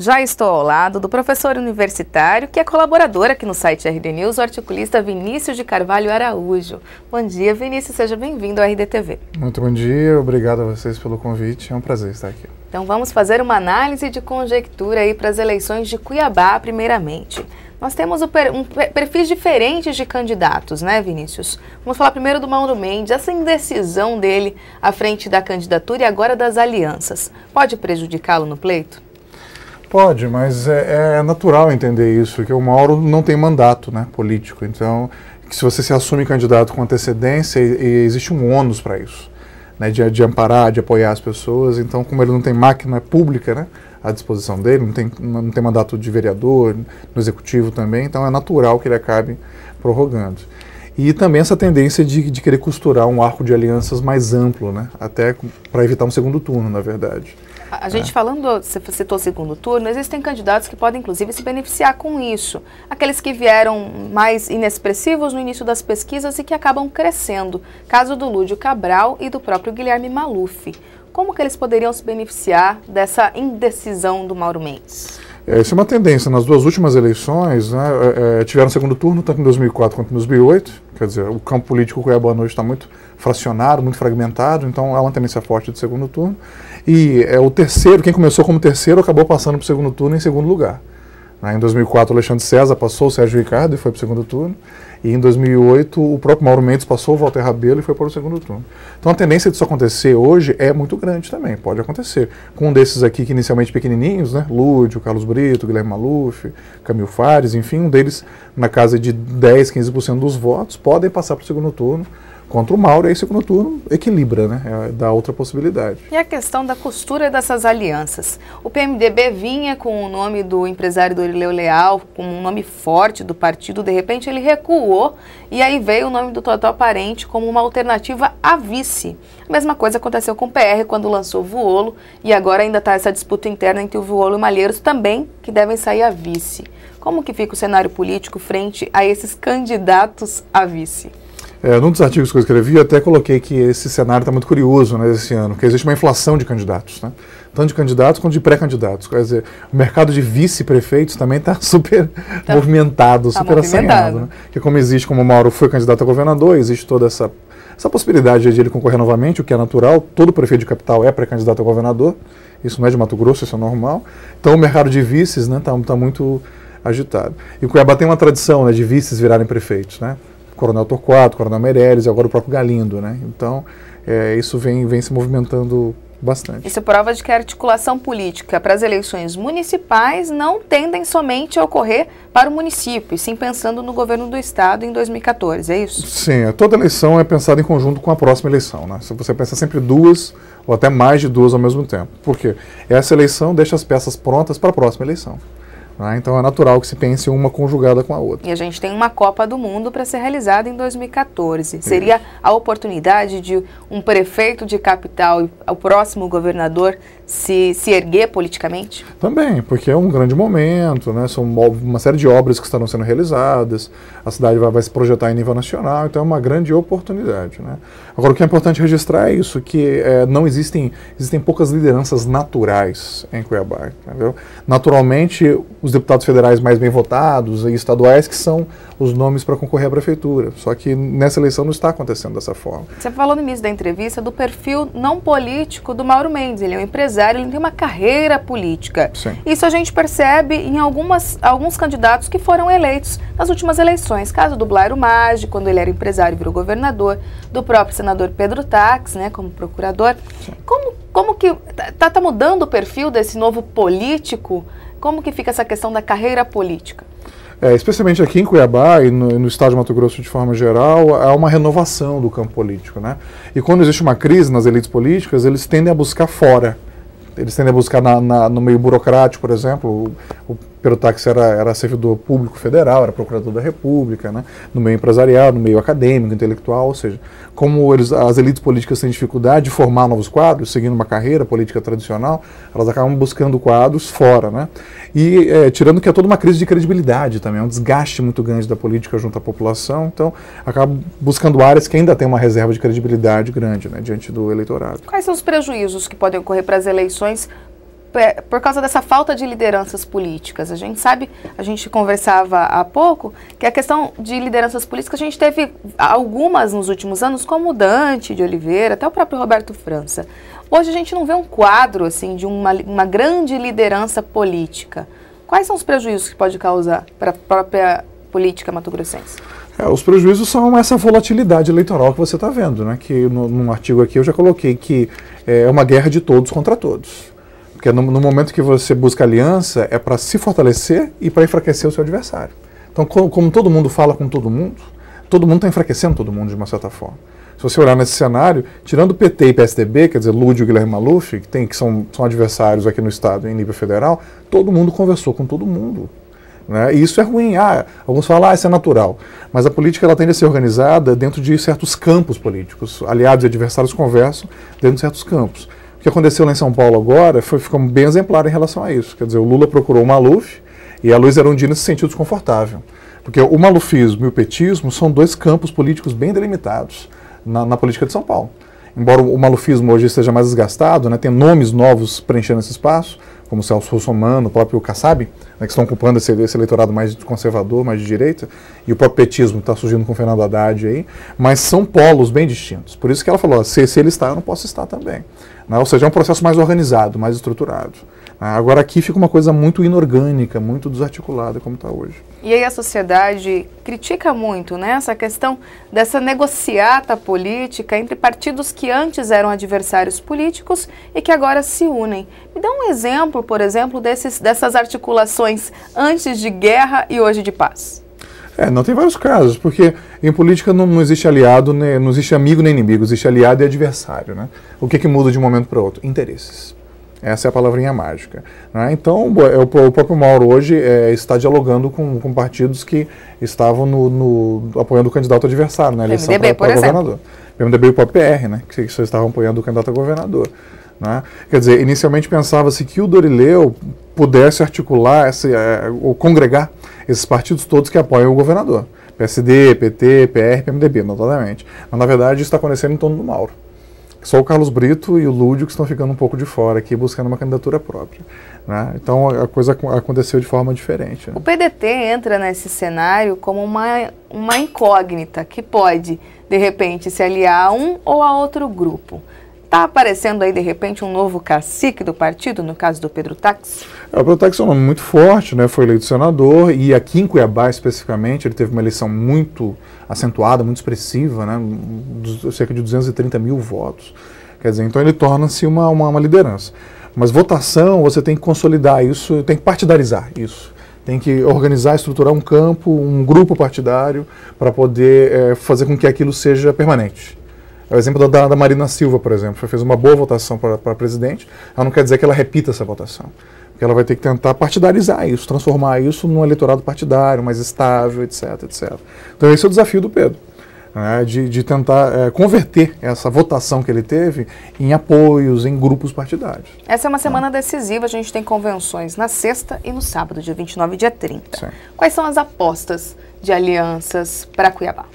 Já estou ao lado do professor universitário, que é colaborador aqui no site RD News, o articulista Vinícius de Carvalho Araújo. Bom dia, Vinícius, seja bem-vindo ao RDTV. Muito bom dia, obrigado a vocês pelo convite, é um prazer estar aqui. Então vamos fazer uma análise de conjectura aí para as eleições de Cuiabá, primeiramente. Nós temos perfis diferentes de candidatos, né, Vinícius? Vamos falar primeiro do Mauro Mendes, essa indecisão dele à frente da candidatura e agora das alianças. Pode prejudicá-lo no pleito? Pode, mas é natural entender isso, que o Mauro não tem mandato, né, político. Então, se você se assume candidato com antecedência, existe um ônus para isso, né, de amparar, de apoiar as pessoas. Então, como ele não tem máquina pública, né, à disposição dele, não tem mandato de vereador, no executivo também, então é natural que ele acabe prorrogando. E também essa tendência de querer costurar um arco de alianças mais amplo, né, até para evitar um segundo turno, na verdade. A gente falando, você citou segundo turno, existem candidatos que podem inclusive se beneficiar com isso. Aqueles que vieram mais inexpressivos no início das pesquisas e que acabam crescendo. Caso do Lúdio Cabral e do próprio Guilherme Maluf. Como que eles poderiam se beneficiar dessa indecisão do Mauro Mendes? Isso é uma tendência. Nas duas últimas eleições, né, tiveram segundo turno, tanto em 2004 quanto em 2008. Quer dizer, o campo político cuiabano hoje está muito fracionado, muito fragmentado, então há uma tendência forte de segundo turno. E o terceiro, quem começou como terceiro, acabou passando para o segundo turno em segundo lugar. Em 2004, o Alexandre César passou o Sérgio Ricardo e foi para o segundo turno. E em 2008, o próprio Mauro Mendes passou o Walter Rabelo e foi para o segundo turno. Então a tendência disso acontecer hoje é muito grande também, pode acontecer. Com um desses aqui que inicialmente pequenininhos, né, Lúdio, Carlos Brito, Guilherme Maluf, Camil Fares, enfim, um deles na casa de 10, 15% dos votos, podem passar para o segundo turno contra o Mauro, e aí o segundo turno equilibra, né, dá outra possibilidade. E a questão da costura dessas alianças? O PMDB vinha com o nome do empresário Dorileu Leal, com um nome forte do partido, de repente ele recuou, e aí veio o nome do Total Parente como uma alternativa a vice. A mesma coisa aconteceu com o PR quando lançou o Vuolo, e agora ainda está essa disputa interna entre o Vuolo e o Malheiros também, que devem sair a vice. Como que fica o cenário político frente a esses candidatos a vice? Num dos artigos que eu escrevi, eu até coloquei que esse cenário está muito curioso, né, esse ano, porque existe uma inflação de candidatos, né? Tanto de candidatos quanto de pré-candidatos. Quer dizer, o mercado de vice-prefeitos também está super movimentado, super assanhado. Né? Porque como o Mauro foi candidato a governador, existe toda essa possibilidade de ele concorrer novamente, o que é natural. Todo prefeito de capital é pré-candidato a governador, isso não é de Mato Grosso, isso é normal. Então o mercado de vices, né, tá muito agitado. E o Cuiabá tem uma tradição, né, de vices virarem prefeitos, né? Coronel Torquato, Coronel Meirelles e agora o próprio Galindo, né? Então, isso vem se movimentando bastante. Isso prova de que a articulação política para as eleições municipais não tendem somente a ocorrer para o município, e sim pensando no governo do estado em 2014, é isso? Sim, toda eleição é pensada em conjunto com a próxima eleição, né? Se você pensa sempre duas ou até mais de duas ao mesmo tempo. Por quê? Essa eleição deixa as peças prontas para a próxima eleição. Então é natural que se pense uma conjugada com a outra. E a gente tem uma Copa do Mundo para ser realizada em 2014. Seria a oportunidade de um prefeito de capital e o próximo governador se erguer politicamente? Também, porque é um grande momento, né? São uma série de obras que estarão sendo realizadas, a cidade vai se projetar em nível nacional, então é uma grande oportunidade, né? Agora, o que é importante registrar é isso, que não existem poucas lideranças naturais em Cuiabá, entendeu? Naturalmente, os deputados federais mais bem votados e estaduais que são os nomes para concorrer à prefeitura. Só que nessa eleição não está acontecendo dessa forma. Você falou no início da entrevista do perfil não político do Mauro Mendes. Ele é um empresário, ele tem uma carreira política. Sim. Isso a gente percebe em alguns candidatos que foram eleitos nas últimas eleições. Caso do Blairo Maggi, quando ele era empresário e virou governador, do próprio senador Pedro Tax, né, como procurador. Sim. Como que está mudando o perfil desse novo político? Como que fica essa questão da carreira política? Especialmente aqui em Cuiabá e no estado de Mato Grosso de forma geral, há uma renovação do campo político, né? E quando existe uma crise nas elites políticas, eles tendem a buscar fora. Eles tendem a buscar no meio burocrático, por exemplo. O Pedro Tax era servidor público federal, era procurador da República, né? No meio empresarial, no meio acadêmico, intelectual, ou seja, como as elites políticas têm dificuldade de formar novos quadros, seguindo uma carreira política tradicional, elas acabam buscando quadros fora, né? E tirando que é toda uma crise de credibilidade também, é um desgaste muito grande da política junto à população, então acaba buscando áreas que ainda têm uma reserva de credibilidade grande, né, diante do eleitorado. Quais são os prejuízos que podem ocorrer para as eleições por causa dessa falta de lideranças políticas. A gente conversava há pouco, que a questão de lideranças políticas, a gente teve algumas nos últimos anos, como o Dante de Oliveira, até o próprio Roberto França. Hoje a gente não vê um quadro assim, de uma grande liderança política. Quais são os prejuízos que pode causar para a própria política mato-grossense? Os prejuízos são essa volatilidade eleitoral que você está vendo, né? Que num artigo aqui eu já coloquei que é uma guerra de todos contra todos. Porque no momento que você busca aliança, é para se fortalecer e para enfraquecer o seu adversário. Então, como todo mundo fala com todo mundo está enfraquecendo todo mundo de uma certa forma. Se você olhar nesse cenário, tirando o PT e PSDB, quer dizer, Lúdio e Guilherme Maluf, que são adversários aqui no Estado em nível federal, todo mundo conversou com todo mundo. Né? E isso é ruim. Alguns falam, isso é natural. Mas a política ela tende a ser organizada dentro de certos campos políticos. Aliados e adversários conversam dentro de certos campos. O que aconteceu lá em São Paulo agora ficou bem exemplar em relação a isso. Quer dizer, o Lula procurou o Maluf e a Luiz Erundina se sentiu desconfortável. Porque o malufismo e o petismo são dois campos políticos bem delimitados na política de São Paulo. Embora o malufismo hoje esteja mais desgastado, né, tem nomes novos preenchendo esse espaço, como o Celso Russomano, o próprio Kassab, né, que estão ocupando esse eleitorado mais conservador, mais de direita, e o próprio petismo está surgindo com o Fernando Haddad aí, mas são polos bem distintos. Por isso que ela falou, se ele está, eu não posso estar também. Né? Ou seja, é um processo mais organizado, mais estruturado. Agora aqui fica uma coisa muito inorgânica, muito desarticulada, como está hoje. E aí a sociedade critica muito, né, essa questão dessa negociata política entre partidos que antes eram adversários políticos e que agora se unem. Me dá um exemplo, por exemplo, dessas articulações antes de guerra e hoje de paz. Não tem vários casos, porque em política não existe aliado, né, não existe amigo nem inimigo, existe aliado e adversário. Né? O que muda de um momento para outro? Interesses. Essa é a palavrinha mágica. Né? Então, o próprio Mauro hoje está dialogando com partidos que estavam apoiando o candidato adversário na eleição para governador. PMDB e o próprio PR, né? que estavam apoiando o candidato a governador. Né? Quer dizer, inicialmente pensava-se que o Dorileu pudesse articular, ou congregar esses partidos todos que apoiam o governador. PSD, PT, PR, PMDB, notadamente. Mas, na verdade, isso está acontecendo em torno do Mauro. Só o Carlos Brito e o Lúdio que estão ficando um pouco de fora aqui, buscando uma candidatura própria. Né? Então a coisa aconteceu de forma diferente. Né? O PDT entra nesse cenário como uma incógnita que pode, de repente, se aliar a um ou a outro grupo. Está aparecendo aí, de repente, um novo cacique do partido, no caso do Pedro Táxi? O Pedro Táxi é um nome muito forte, né? Foi eleito senador e aqui em Cuiabá, especificamente, ele teve uma eleição muito acentuada, muito expressiva, né? Cerca de 230 mil votos. Quer dizer, então ele torna-se uma liderança. Mas votação, você tem que consolidar isso, tem que partidarizar isso. Tem que organizar, estruturar um campo, um grupo partidário para poder fazer com que aquilo seja permanente. O exemplo da Marina Silva, por exemplo, fez uma boa votação para presidente, ela não quer dizer que ela repita essa votação. Porque ela vai ter que tentar partidarizar isso, transformar isso num eleitorado partidário, mais estável, etc, etc. Então esse é o desafio do Pedro, né, de tentar converter essa votação que ele teve em apoios, em grupos partidários. Essa é uma semana decisiva, a gente tem convenções na sexta e no sábado, dia 29 e dia 30. Sim. Quais são as apostas de alianças para Cuiabá?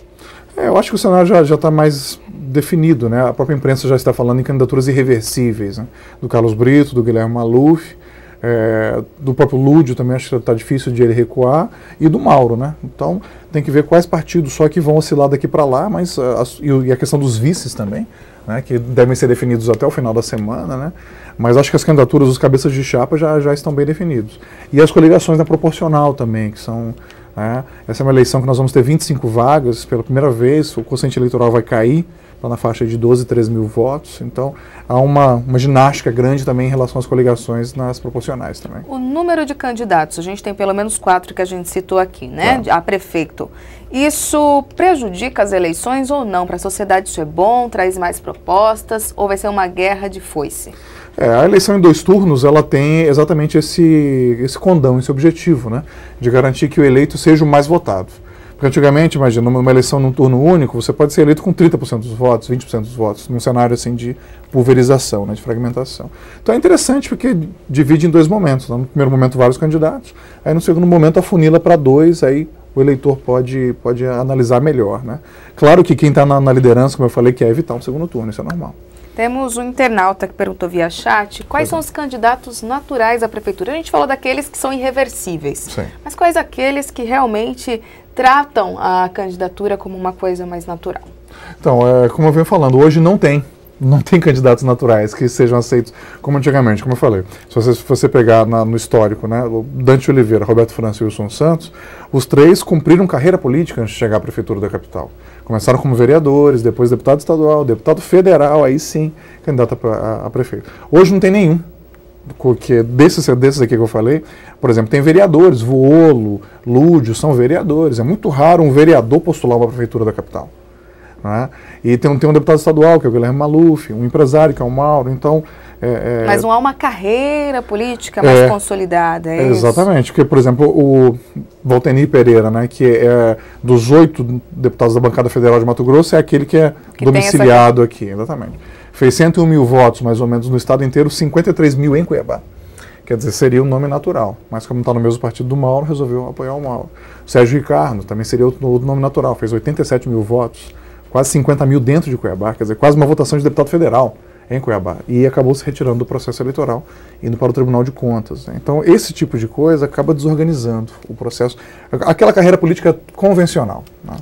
Eu acho que o cenário já está mais definido, né? A própria imprensa já está falando em candidaturas irreversíveis, né? Do Carlos Brito, do Guilherme Maluf, do próprio Lúdio também acho que está difícil de ele recuar, e do Mauro, né? Então tem que ver quais partidos só que vão oscilar daqui para lá, mas e a questão dos vices também, né? Que devem ser definidos até o final da semana, né? Mas acho que as candidaturas, os cabeças de chapa já estão bem definidos. E as coligações na proporcional também, que são... essa é uma eleição que nós vamos ter 25 vagas, pela primeira vez o quociente eleitoral vai cair, está na faixa de 12, 13 mil votos, então há uma ginástica grande também em relação às coligações nas proporcionais também. O número de candidatos, a gente tem pelo menos 4 que a gente citou aqui, né, a prefeito. Isso prejudica as eleições ou não? Para a sociedade isso é bom, traz mais propostas, ou vai ser uma guerra de foice? A eleição em 2 turnos, ela tem exatamente esse condão, esse objetivo, né, de garantir que o eleito seja o mais votado. Porque antigamente, imagina, numa eleição num turno único, você pode ser eleito com 30% dos votos, 20% dos votos, num cenário assim de pulverização, né, de fragmentação. Então é interessante porque divide em 2 momentos. Né? No primeiro momento, vários candidatos, aí no segundo momento afunila para 2, aí o eleitor pode analisar melhor. Né? Claro que quem está na liderança, como eu falei, quer evitar um segundo turno, isso é normal. Temos um internauta que perguntou via chat quais são os candidatos naturais à prefeitura. A gente falou daqueles que são irreversíveis, Sim. mas quais aqueles que realmente tratam a candidatura como uma coisa mais natural? Então, como eu venho falando, hoje não tem candidatos naturais que sejam aceitos como antigamente, como eu falei. Se você pegar no histórico, né, o Dante Oliveira, Roberto França e Wilson Santos, os três cumpriram carreira política antes de chegar à prefeitura da capital. Começaram como vereadores, depois deputado estadual, deputado federal, aí sim, candidato a prefeito. Hoje não tem nenhum. Desses aqui que eu falei, por exemplo, tem vereadores, Vuolo, Lúdio, são vereadores. É muito raro um vereador postular uma prefeitura da capital. Né? E tem um deputado estadual, que é o Guilherme Maluf, um empresário, que é o Mauro, então... Mas não há uma carreira política mais consolidada, é isso? Exatamente, porque, por exemplo, o Valtenir Pereira, né, que é dos 8 deputados da bancada federal de Mato Grosso, é aquele que é domiciliado aqui, exatamente. Fez 101 mil votos, mais ou menos, no estado inteiro, 53 mil em Cuiabá. Quer dizer, seria um nome natural, mas como está no mesmo partido do Mauro, resolveu apoiar o Mauro. Sérgio Ricardo também seria outro nome natural, fez 87 mil votos, quase 50 mil dentro de Cuiabá, quer dizer, quase uma votação de deputado federal em Cuiabá, e acabou se retirando do processo eleitoral, indo para o Tribunal de Contas. Né? Então, esse tipo de coisa acaba desorganizando o processo, aquela carreira política convencional. Né?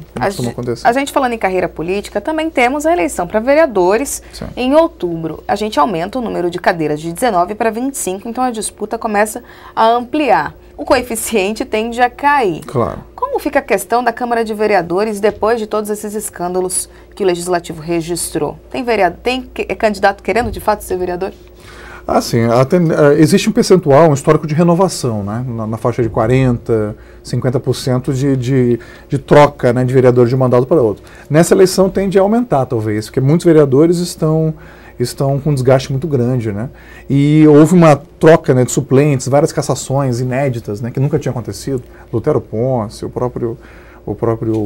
A gente falando em carreira política, também temos a eleição para vereadores. Sim. Em outubro. A gente aumenta o número de cadeiras de 19 para 25, então a disputa começa a ampliar. O coeficiente tende a cair. Claro. Como fica a questão da Câmara de Vereadores depois de todos esses escândalos que o Legislativo registrou? Tem candidato querendo de fato ser vereador? Sim. Existe um percentual, um histórico de renovação, né? Na faixa de 40%, 50% de troca, né, de vereador de um mandato para outro. Nessa eleição tende a aumentar, talvez, porque muitos vereadores estão com um desgaste muito grande, né? E houve uma troca, né, de suplentes, várias cassações inéditas, né, que nunca tinha acontecido. Lutero Ponce, o próprio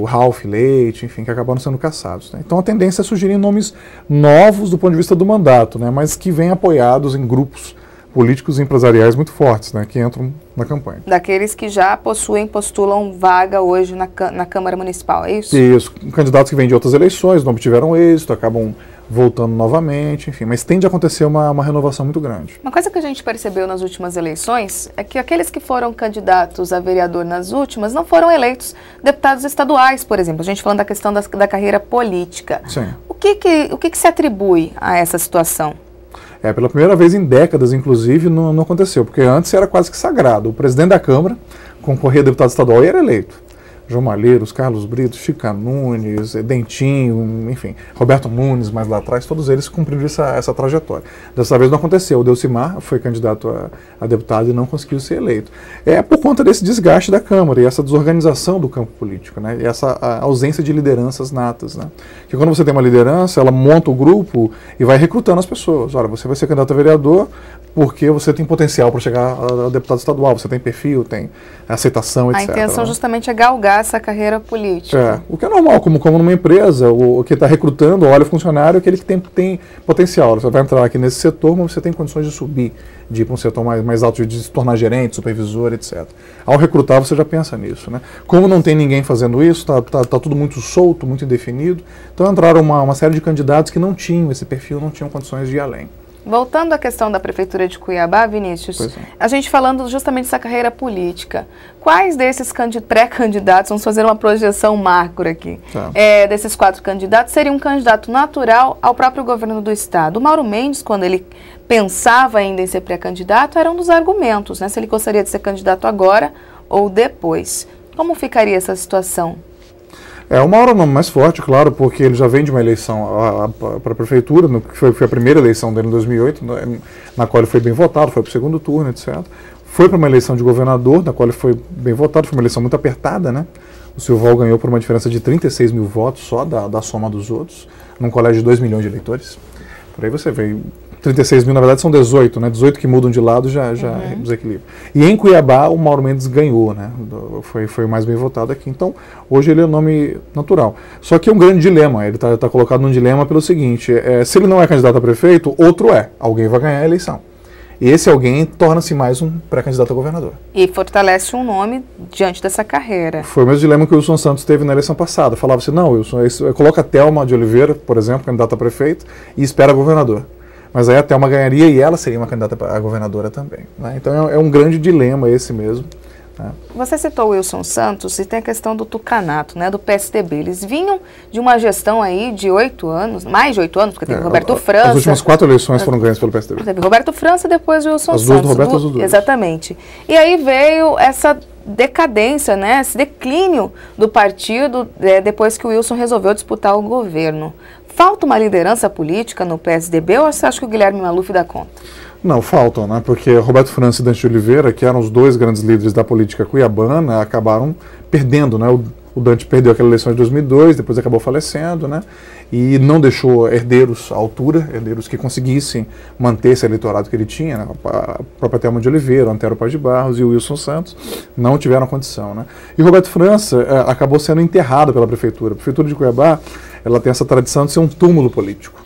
Ralph Leite, enfim, que acabaram sendo cassados. Né? Então a tendência é surgirem nomes novos do ponto de vista do mandato, né, mas que vêm apoiados em grupos políticos e empresariais muito fortes, né, que entram na campanha. Daqueles que já postulam vaga hoje na Câmara Municipal, é isso? Isso, candidatos que vêm de outras eleições, não obtiveram êxito, acabam voltando novamente, enfim, mas tende a acontecer uma renovação muito grande. Uma coisa que a gente percebeu nas últimas eleições é que aqueles que foram candidatos a vereador nas últimas não foram eleitos deputados estaduais, por exemplo. A gente falando da questão da carreira política. Sim. O que se atribui a essa situação? Pela primeira vez em décadas, inclusive, não aconteceu, porque antes era quase que sagrado. O presidente da Câmara concorria a deputado estadual e era eleito. João Malheiros, Carlos Brito, Chica Nunes, Dentinho, enfim, Roberto Nunes, mais lá atrás, todos eles cumpriram essa trajetória. Dessa vez não aconteceu. O Delcimar foi candidato a deputado e não conseguiu ser eleito. É por conta desse desgaste da Câmara e essa desorganização do campo político, né? E essa ausência de lideranças natas, né? Que quando você tem uma liderança, ela monta o grupo e vai recrutando as pessoas. Olha, você vai ser candidato a vereador porque você tem potencial para chegar a deputado estadual, você tem perfil, tem aceitação, etc. A intenção justamente é galgar essa carreira política. O que é normal, como numa empresa, o que está recrutando, olha o funcionário, aquele que tem potencial. Você vai entrar aqui nesse setor, mas você tem condições de subir, de ir para um setor mais alto, de se tornar gerente, supervisor, etc. Ao recrutar, você já pensa nisso. Né? Como não tem ninguém fazendo isso, tá tudo muito solto, muito indefinido, então entraram uma série de candidatos que não tinham esse perfil, não tinham condições de ir além. Voltando à questão da Prefeitura de Cuiabá, Vinícius, a gente falando justamente dessa carreira política, quais desses pré-candidatos, vamos fazer uma projeção macro aqui, desses 4 candidatos, seria um candidato natural ao próprio governo do Estado? O Mauro Mendes, quando ele pensava ainda em ser pré-candidato, era um dos argumentos, né? Se ele gostaria de ser candidato agora ou depois. Como ficaria essa situação? O Mauro é o nome mais forte, claro, porque ele já vem de uma eleição para a prefeitura, que foi a primeira eleição dele em 2008, na qual ele foi bem votado, foi para o segundo turno, etc. Foi para uma eleição de governador, na qual ele foi bem votado, foi uma eleição muito apertada, né? O Silval ganhou por uma diferença de 36 mil votos só da soma dos outros, num colégio de 2 milhões de eleitores. Por aí você vê, 36 mil na verdade são 18, né? 18 que mudam de lado já é desequilíbrio. E em Cuiabá o Mauro Mendes ganhou, né? Foi o mais bem votado aqui. Então hoje ele é o nome natural. Só que é um grande dilema, ele está colocado num dilema pelo seguinte, se ele não é candidato a prefeito, outro é, alguém vai ganhar a eleição. E esse alguém torna-se mais um pré-candidato a governador. E fortalece um nome diante dessa carreira. Foi o mesmo dilema que o Wilson Santos teve na eleição passada. Falava assim, não, Wilson, coloca a Thelma de Oliveira, por exemplo, candidata a prefeito, e espera governador. Mas aí a Thelma ganharia e ela seria uma candidata a governadora também. Né? Então é um grande dilema esse mesmo. Né? Você citou o Wilson Santos e tem a questão do tucanato, né, do PSDB. Eles vinham de uma gestão aí de 8 anos, mais de 8 anos, porque teve Roberto França. As últimas 4 eleições foram ganhas pelo PSDB. Teve Roberto França, depois o Wilson Santos. As duas do Roberto, as duas. Exatamente. E aí veio essa decadência, né, esse declínio do partido depois que o Wilson resolveu disputar o governo. Falta uma liderança política no PSDB ou você acha que o Guilherme Maluf dá conta? Não, faltam, né? Porque Roberto França e Dante de Oliveira, que eram os dois grandes líderes da política cuiabana, acabaram perdendo, né? O Dante perdeu aquela eleição de 2002, depois acabou falecendo, né? E não deixou herdeiros à altura, herdeiros que conseguissem manter esse eleitorado que ele tinha, né? A própria Thelma de Oliveira, o Antero Paz de Barros e o Wilson Santos não tiveram condição, né? E Roberto França acabou sendo enterrado pela prefeitura. A prefeitura de Cuiabá, ela tem essa tradição de ser um túmulo político.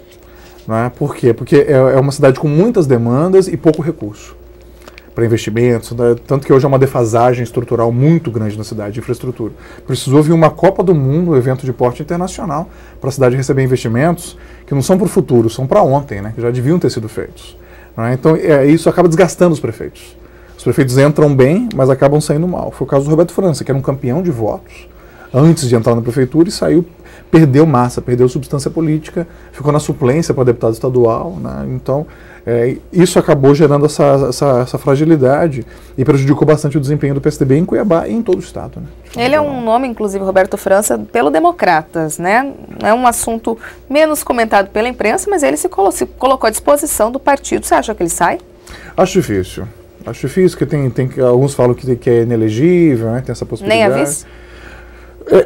Né? Por quê? Porque é uma cidade com muitas demandas e pouco recurso para investimentos, né? Tanto que hoje é uma defasagem estrutural muito grande na cidade, de infraestrutura. Precisou vir uma Copa do Mundo, um evento de porte internacional, para a cidade receber investimentos que não são para o futuro, são para ontem, né? Que já deviam ter sido feitos. Né? Então isso acaba desgastando os prefeitos. Os prefeitos entram bem, mas acabam saindo mal. Foi o caso do Roberto França, que era um campeão de votos antes de entrar na prefeitura e saiu, perdeu massa, perdeu substância política, ficou na suplência para deputado estadual, né? Então isso acabou gerando essa fragilidade e prejudicou bastante o desempenho do PSDB em Cuiabá e em todo o estado. Né? Ele é um nome, inclusive, Roberto França, pelo Democratas, né? É um assunto menos comentado pela imprensa, mas ele se colocou à disposição do partido. Você acha que ele sai? Acho difícil, porque tem alguns falam que é inelegível, né? Tem essa possibilidade. Nem a vice?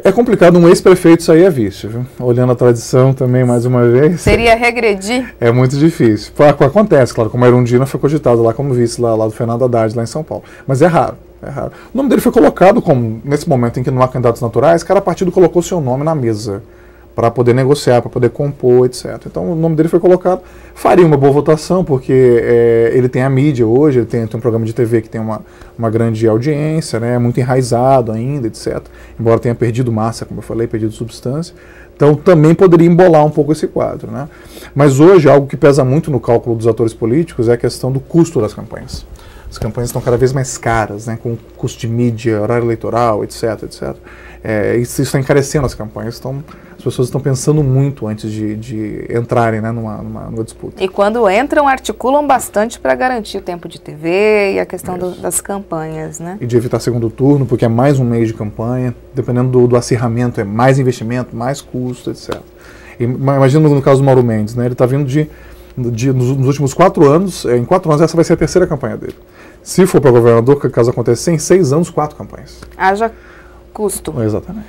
É complicado um ex-prefeito sair a vice, viu? Olhando a tradição também, mais uma vez. Seria regredir? É muito difícil. Acontece, claro, como a Erundina foi cogitado lá como vice, lá do Fernando Haddad, lá em São Paulo. Mas é raro, é raro. O nome dele foi colocado como, nesse momento em que não há candidatos naturais, cada partido colocou seu nome na mesa para poder negociar, para poder compor, etc. Então o nome dele foi colocado, faria uma boa votação, porque ele tem a mídia hoje, ele tem um programa de TV que tem uma grande audiência, né, é muito enraizado ainda, etc. Embora tenha perdido massa, como eu falei, perdido substância. Então também poderia embolar um pouco esse quadro. Né? Mas hoje algo que pesa muito no cálculo dos atores políticos é a questão do custo das campanhas. As campanhas estão cada vez mais caras, né, com custo de mídia, horário eleitoral, etc, etc. Isso está encarecendo as campanhas, as pessoas estão pensando muito antes de entrarem, né, numa disputa. E quando entram, articulam bastante para garantir o tempo de TV e a questão das campanhas, né? E de evitar segundo turno, porque é mais um mês de campanha, dependendo do acirramento, é mais investimento, mais custo, etc. Imagina no caso do Mauro Mendes, né, ele está vindo nos últimos 4 anos, em 4 anos essa vai ser a terceira campanha dele. Se for para governador, caso aconteça, em 6 anos, 4 campanhas. Haja custo. Exatamente.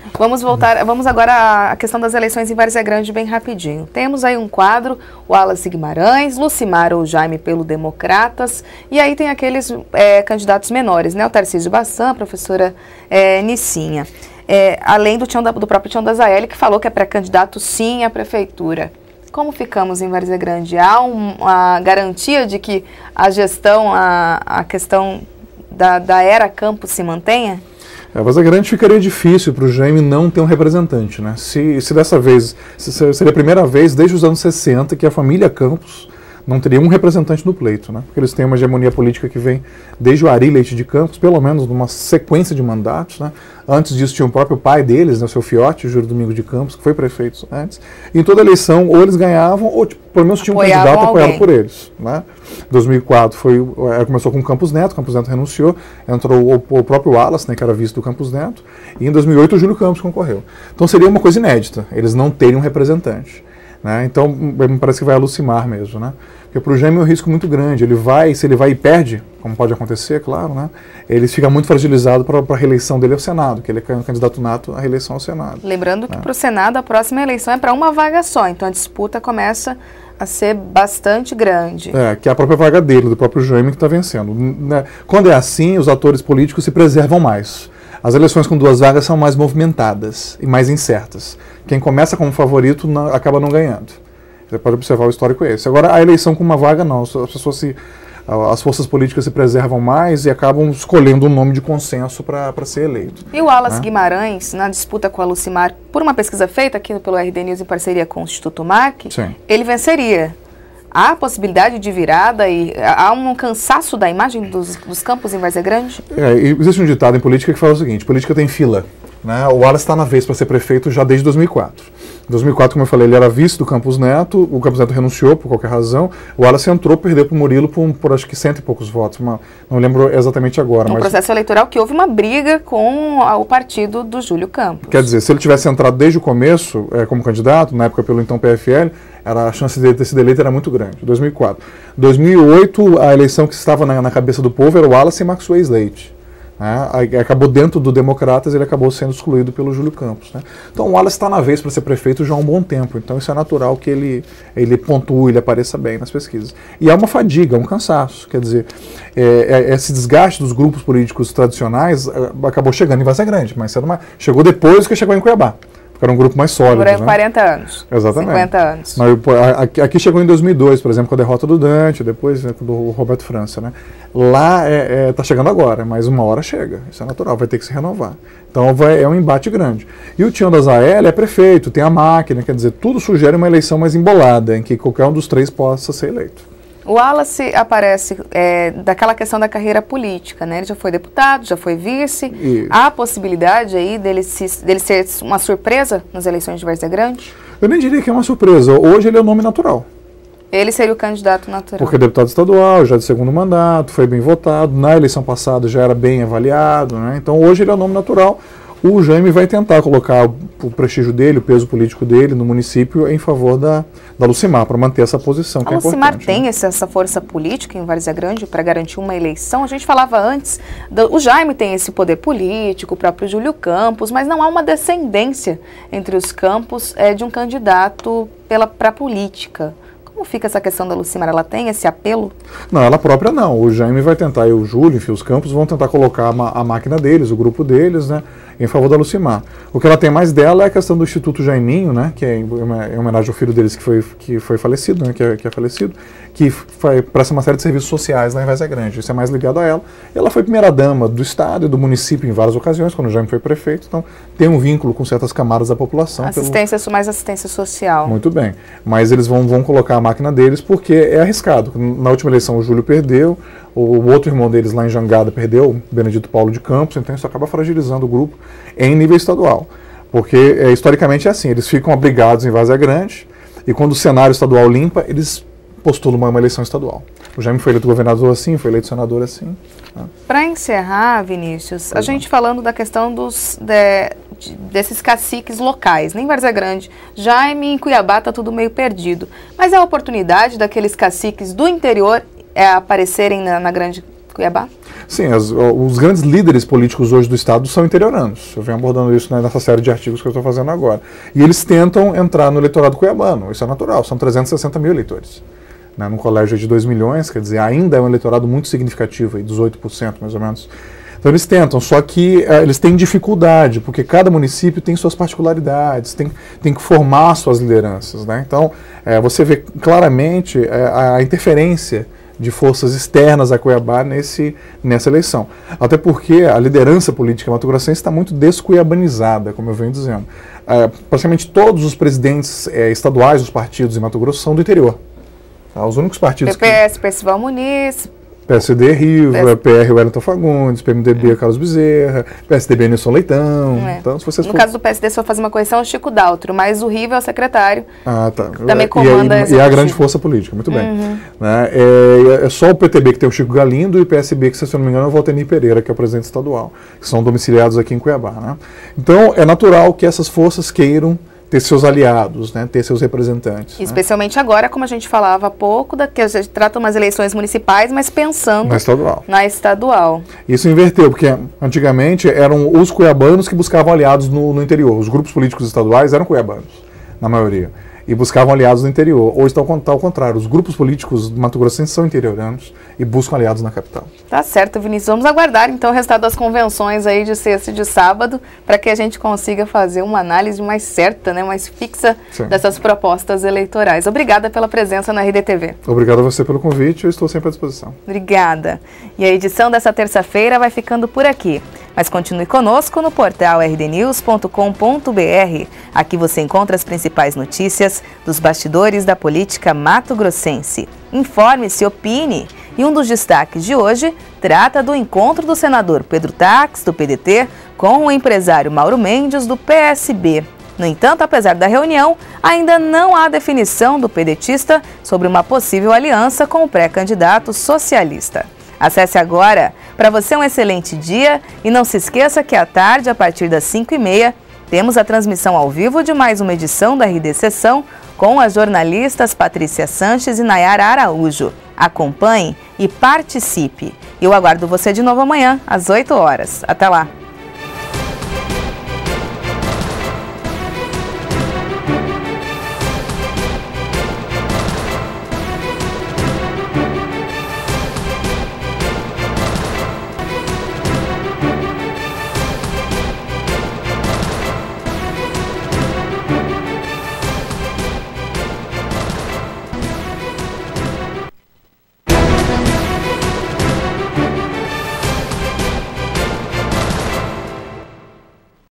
Vamos agora à questão das eleições em Várzea Grande bem rapidinho. Temos aí um quadro, o Wallace Guimarães, Lucimar ou Jaime pelo Democratas, e aí tem aqueles candidatos menores, né? O Tarcísio Bassan, a professora Nicinha. Além do próprio Tião da Zaelli, que falou que é pré-candidato sim à prefeitura. Como ficamos em Várzea Grande? Há uma garantia de que a gestão, a questão da era Campos se mantenha? A Várzea Grande ficaria difícil para o Jaime não ter um representante, né? Se dessa vez, seria a primeira vez desde os anos 60 que a família Campos não teria um representante no pleito, né? Porque eles têm uma hegemonia política que vem desde o Ari Leite de Campos, pelo menos numa sequência de mandatos, né? Antes disso tinha o próprio pai deles, né, o seu Fiote, Júlio Domingos de Campos, que foi prefeito antes. E em toda eleição, ou eles ganhavam, ou pelo menos tinha um candidato apoiado por eles. Né? 2004 começou com o Campos Neto renunciou, entrou o próprio Wallace, né, que era vice do Campos Neto, e em 2008 o Júlio Campos concorreu. Então seria uma coisa inédita, eles não terem um representante. Né? Então me parece que vai alucimar mesmo, né? Porque para o Jaime é um risco muito grande. Se ele vai e perde, como pode acontecer, claro, né? Ele fica muito fragilizado para a reeleição dele ao Senado, que ele é candidato nato à reeleição ao Senado. Lembrando que para o Senado a próxima eleição é para uma vaga só, então a disputa começa a ser bastante grande. Que é a própria vaga dele, do próprio Jaime que está vencendo. Né? Quando é assim, os atores políticos se preservam mais. As eleições com 2 vagas são mais movimentadas e mais incertas. Quem começa como favorito acaba não ganhando. Você pode observar o histórico esse. Agora, a eleição com uma vaga, não. As pessoas as forças políticas se preservam mais e acabam escolhendo um nome de consenso para ser eleito. E o Wallace Guimarães, na disputa com a Lucimar, por uma pesquisa feita aqui pelo RD News em parceria com o Instituto MAC, ele venceria. Há possibilidade de virada e há um cansaço da imagem dos campos em Várzea Grande? Existe um ditado em política que fala o seguinte: política tem fila. Né? O Wallace está na vez para ser prefeito já desde 2004. Em 2004, como eu falei, ele era vice do Campos Neto, o Campos Neto renunciou por qualquer razão, o Wallace entrou, perdeu para o Murilo por acho que 100 e poucos votos, não lembro exatamente agora. Um processo eleitoral que houve uma briga com o partido do Júlio Campos. Quer dizer, se ele tivesse entrado desde o começo como candidato, na época pelo então PFL, a chance dele ter sido eleito era muito grande, 2004. 2008, a eleição que estava na cabeça do povo era o Wallace e Maxwell Slate. Acabou dentro do Democratas, ele acabou sendo excluído pelo Júlio Campos. Né? Então o Wallace está na vez para ser prefeito já há um bom tempo, então isso é natural que ele pontue, ele apareça bem nas pesquisas. E é uma fadiga, um cansaço, quer dizer, esse desgaste dos grupos políticos tradicionais acabou chegando em Várzea Grande, mas chegou depois que chegou em Cuiabá. Porque era um grupo mais sólido. Por 40 anos. Exatamente. 50 anos. Mas, aqui chegou em 2002, por exemplo, com a derrota do Dante, depois do Roberto França. Né? Lá está chegando agora, mas uma hora chega. Isso é natural, vai ter que se renovar. Então é um embate grande. E o Tião da Zaela é prefeito, tem a máquina, quer dizer, tudo sugere uma eleição mais embolada, em que qualquer um dos três possa ser eleito. O Wallace aparece daquela questão da carreira política, né? Ele já foi deputado, já foi vice. Isso. Há a possibilidade aí dele ser uma surpresa nas eleições de Várzea Grande? Eu nem diria que é uma surpresa. Hoje ele é o nome natural. Ele seria o candidato natural. Porque é deputado estadual, já de segundo mandato, foi bem votado. Na eleição passada já era bem avaliado. Né? Então hoje ele é o nome natural. O Jaime vai tentar colocar o prestígio dele, o peso político dele no município em favor da Lucimar, para manter essa posição que é importante. A Lucimar tem essa força política em Várzea Grande para garantir uma eleição? A gente falava antes, o Jaime tem esse poder político, o próprio Júlio Campos, mas não há uma descendência entre os campos de um candidato para a política. Como fica essa questão da Lucimar? Ela tem esse apelo? Não, ela própria não. O Jaime vai tentar, e o Júlio, enfim, os campos vão tentar colocar a máquina deles, o grupo deles, né, em favor da Lucimar. O que ela tem mais dela é a questão do Instituto Jaiminho, né, que é em homenagem ao filho deles que foi falecido, né, que é falecido, que presta uma série de serviços sociais lá em Várzea Grande. Isso é mais ligado a ela. E ela foi primeira-dama do Estado e do município em várias ocasiões, quando o Jaime foi prefeito, então tem um vínculo com certas camadas da população. Mais assistência social. Muito bem. Mas eles vão colocar a máquina deles porque é arriscado. Na última eleição o Júlio perdeu, o outro irmão deles lá em Jangada perdeu, o Benedito Paulo de Campos, então isso acaba fragilizando o grupo em nível estadual. Porque historicamente é assim, eles ficam abrigados em Várzea Grande e quando o cenário estadual limpa, eles postulam uma eleição estadual. O Jaime foi eleito governador assim, foi eleito senador assim. Né? Para encerrar, Vinícius, a gente falando da questão desses caciques locais, nem Várzea Grande, Jaime em Cuiabá está tudo meio perdido, mas é a oportunidade daqueles caciques do interior aparecerem na grande Cuiabá? Sim, os grandes líderes políticos hoje do Estado são interioranos. Eu venho abordando isso nessa série de artigos que eu estou fazendo agora. E eles tentam entrar no eleitorado cuiabano, isso é natural, são 360 mil eleitores. Né, num colégio de 2 milhões, quer dizer, ainda é um eleitorado muito significativo, 18% mais ou menos. Então eles tentam, só que eles têm dificuldade, porque cada município tem suas particularidades, tem que formar suas lideranças. Né? Então você vê claramente a interferência de forças externas a Cuiabá nessa eleição. Até porque a liderança política mato-grossense está muito descuiabanizada, como eu venho dizendo. Praticamente todos os presidentes estaduais dos partidos em Mato Grosso são do interior. Os únicos partidos PPS, Percival Muniz, PSD Riva, PR Wellington Fagundes, PMDB Carlos Bezerra, PSDB Nilson Leitão. Então, se vocês caso do PSD, se eu fazer uma correção, é o Chico Daltro, mas o Riva é o secretário. Ah, tá. Também comanda e é a grande força política, muito bem. Né? É só o PTB que tem o Chico Galindo e o PSB que, se eu não me engano, é o Valtenir Pereira, que é o presidente estadual, que são domiciliados aqui em Cuiabá. Né? Então, é natural que essas forças queiram ter seus aliados, né, ter seus representantes. Especialmente agora, como a gente falava há pouco, que a gente trata umas eleições municipais, mas pensando na estadual. Isso inverteu, porque antigamente eram os cuiabanos que buscavam aliados no interior. Os grupos políticos estaduais eram cuiabanos, na maioria. e buscavam aliados no interior. Hoje está ao contrário, os grupos políticos mato-grossenses são interioranos e buscam aliados na capital. Tá certo, Vinícius. Vamos aguardar então o resultado das convenções aí de sexta e de sábado, para que a gente consiga fazer uma análise mais certa, né, mais fixa dessas propostas eleitorais. Obrigada pela presença na RDTV. Obrigado a você pelo convite, eu estou sempre à disposição. Obrigada. E a edição dessa terça-feira vai ficando por aqui. Mas continue conosco no portal rdnews.com.br. Aqui você encontra as principais notícias dos bastidores da política mato-grossense. Informe-se, opine. E um dos destaques de hoje trata do encontro do senador Pedro Tax, do PDT, com o empresário Mauro Mendes, do PSB. No entanto, apesar da reunião, ainda não há definição do pedetista sobre uma possível aliança com o pré-candidato socialista. Acesse agora. Para você um excelente dia e não se esqueça que à tarde, a partir das 5h30, temos a transmissão ao vivo de mais uma edição da RD Sessão com as jornalistas Patrícia Sanches e Nayara Araújo. Acompanhe e participe. Eu aguardo você de novo amanhã, às 8 horas. Até lá!